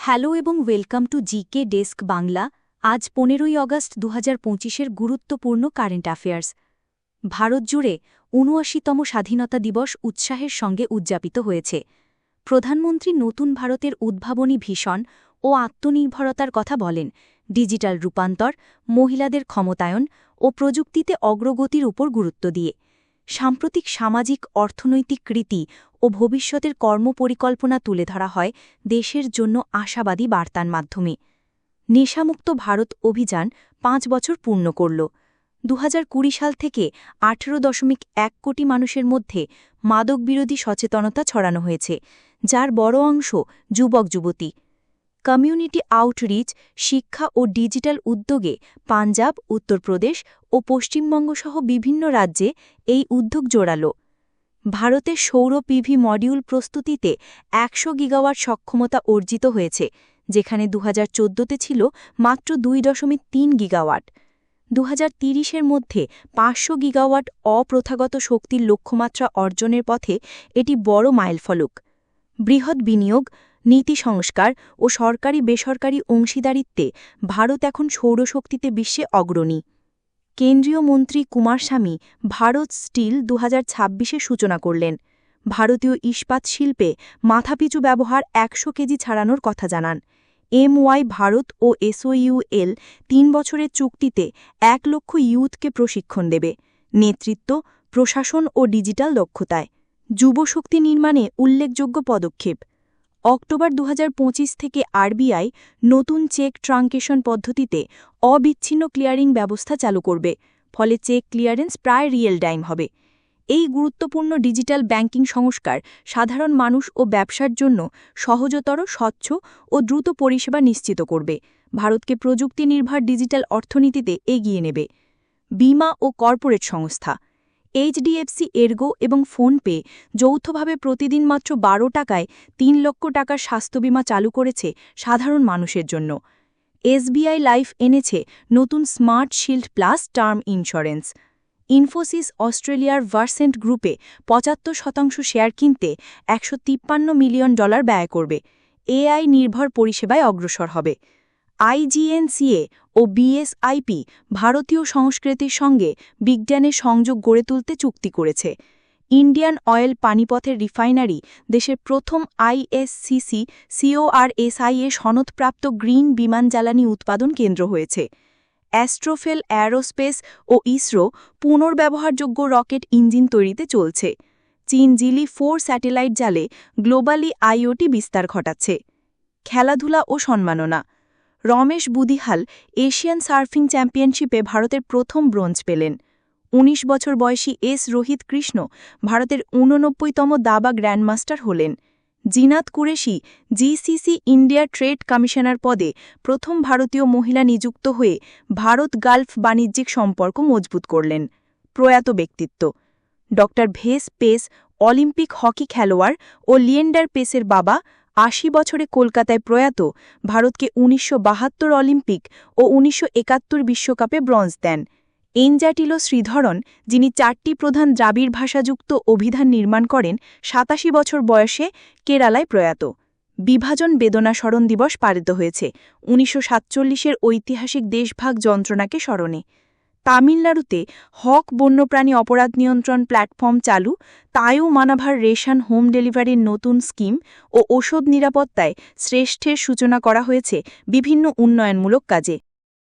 Hello এবং welcome to GK desk Bangla. আজ 15ই August 2025-এর গুরুত্বপূর্ণ কারেন্ট অ্যাফেয়ার্স। ভারত জুড়ে ৭৯তম স্বাধীনতা দিবস উৎসাহের সঙ্গে উদযাপিত হয়েছে। প্রধানমন্ত্রী নতুন ভারতের উদ্ভাবনী ভীষণ ও আত্মনির্ভরতার কথা বলেন, ডিজিটাল রূপান্তর, মহিলাদের ক্ষমতায়ন ও প্রযুক্তিতে অগ্রগতির উপর গুরুত্ব দিয়ে। সাম্প্রতিক সামাজিক অর্থনৈতিক কৃতি ও ভবিষ্যতের কর্মপরিকল্পনা তুলে ধরা হয় দেশের জন্য আশাবাদী বার্তার মাধ্যমে। নেশামুক্ত ভারত অভিযান 5 বছর পূর্ণ করল। 2020 সাল থেকে 18.1 কোটি মানুষের মধ্যে মাদকবিরোধী সচেতনতা ছড়ানো হয়েছে, যার বড় অংশ যুবক-যুবতী। কমিউনিটি আউটরিচ, শিক্ষা ও ডিজিটাল উদ্যোগে পাঞ্জাব, উত্তরপ্রদেশ ও পশ্চিমবঙ্গ সহ বিভিন্ন রাজ্যে এই উদ্যোগ জোরালো। ভারতের সৌর পিভি মডিউল প্রস্তুতিতে 100 গিগাওয়াট সক্ষমতা অর্জিত হয়েছে, যেখানে 2014-তে ছিল মাত্র 2.3 গিগাওয়াট। 2030-এর মধ্যে 500 গিগাওয়াট অপ্রথাগত শক্তির লক্ষ্যমাত্রা অর্জনের পথে এটি বড় মাইলফলক। বৃহৎ বিনিয়োগ, নীতি সংস্কার ও সরকারি বেসরকারি অংশীদারিত্বে ভারত এখন সৌরশক্তিতে বিশ্বে অগ্রণী। কেন্দ্রীয় মন্ত্রী কুমারস্বামী ভারত স্টিল 2026-এ সূচনা করলেন। ভারতীয় ইস্পাত শিল্পে মাথাপিছু ব্যবহার 100 কেজি ছাড়ানোর কথা জানান। MY ভারত ও SOUL 3 বছরের চুক্তিতে 1 লক্ষ ইয়ুথকে প্রশিক্ষণ দেবে। নেতৃত্ব, প্রশাসন ও ডিজিটাল দক্ষতায় যুবশক্তি নির্মাণে উল্লেখযোগ্য পদক্ষেপ। অক্টোবর 2025 থেকে RBI নতুন চেক ট্রাঙ্কেশন পদ্ধতিতে অবিচ্ছিন্ন ক্লিয়ারিং ব্যবস্থা চালু করবে, ফলে চেক ক্লিয়ারেন্স প্রায় রিয়েল টাইম হবে। এই গুরুত্বপূর্ণ ডিজিটাল ব্যাংকিং সংস্কার সাধারণ মানুষ ও ব্যবসার জন্য সহজতর, স্বচ্ছ ও দ্রুত পরিষেবা নিশ্চিত করবে, ভারতকে প্রযুক্তি নির্ভর ডিজিটাল অর্থনীতিতে এগিয়ে নেবে। বীমা ও কর্পোরেট সংস্থা HDFC এরগো এবং ফোনপে যৌথভাবে প্রতিদিন মাত্র 12 টাকায় 3 লক্ষ টাকার স্বাস্থ্যবীমা চালু করেছে সাধারণ মানুষের জন্য। SBI লাইফ এনেছে নতুন smart shield plus term insurance. Infosys অস্ট্রেলিয়ার ভার্সেন্ট গ্রুপে 75% শেয়ার কিনতে $153 মিলিয়ন ব্যয় করবে। AI নির্ভর পরিষেবায় অগ্রসর হবে। IGNCA ও BSIP ভারতীয় সংস্কৃতির সঙ্গে বিজ্ঞানের সংযোগ গড়ে তুলতে চুক্তি করেছে। ইন্ডিয়ান অয়েল পানিপথের রিফাইনারি দেশের প্রথম ISCC CORSIA সনদপ্রাপ্ত গ্রিন বিমান জ্বালানি উৎপাদন কেন্দ্র হয়েছে। অ্যাস্ট্রোফেল অ্যারোস্পেস ও ইসরো পুনর্ব্যবহারযোগ্য রকেট ইঞ্জিন তৈরিতে চলছে। চীন জিলি 4 স্যাটেলাইট জালে গ্লোবালি IoT বিস্তার ঘটাচ্ছে। খেলাধুলা ও সম্মাননা রমেশ বুদিহাল এশিয়ান সার্ফিং চ্যাম্পিয়নশিপে ভারতের প্রথম ব্রোঞ্জ পেলেন। 19 বছর বয়সী রোহিত কৃষ্ণ ভারতের 89তম দাবা গ্র্যান্ডমাস্টার হলেন। Zeenat Qureshi GCC India trade commissioner পদে প্রথম ভারতীয় মহিলা নিযুক্ত হয়ে ভারত গালফ বাণিজ্যিক সম্পর্ক মজবুত করলেন। প্রয়াত ব্যক্তিত্ব ড ভেস পেস অলিম্পিক হকি খেলোয়াড় ও লিয়েন্ডার পেসের বাবা, 80 বছরে কলকাতায় প্রয়াত, ভারতকে 1972 অলিম্পিক ও 1971 বিশ্বকাপে ব্রোঞ্জ দেন। এনজাটিলো শ্রীধরন, যিনি 4টি প্রধান দ্রাবিড় ভাষাযুক্ত অভিধান নির্মাণ করেন, 87 বছর বয়সে কেরালায় প্রয়াত। বিভাজন বেদনা স্মরণ দিবস পালিত হয়েছে 1947-এর ঐতিহাসিক দেশভাগ যন্ত্রণাকে স্মরণে। তামিলনাড়ুতে হক বন্যপ্রাণী অপরাধ নিয়ন্ত্রণ প্ল্যাটফর্ম চালু, তায়ু মানাভার রেশন হোম ডেলিভারির নতুন স্কিম ও ওষুধ নিরাপত্তায় শ্রেষ্ঠের সূচনা করা হয়েছে বিভিন্ন উন্নয়নমূলক কাজে।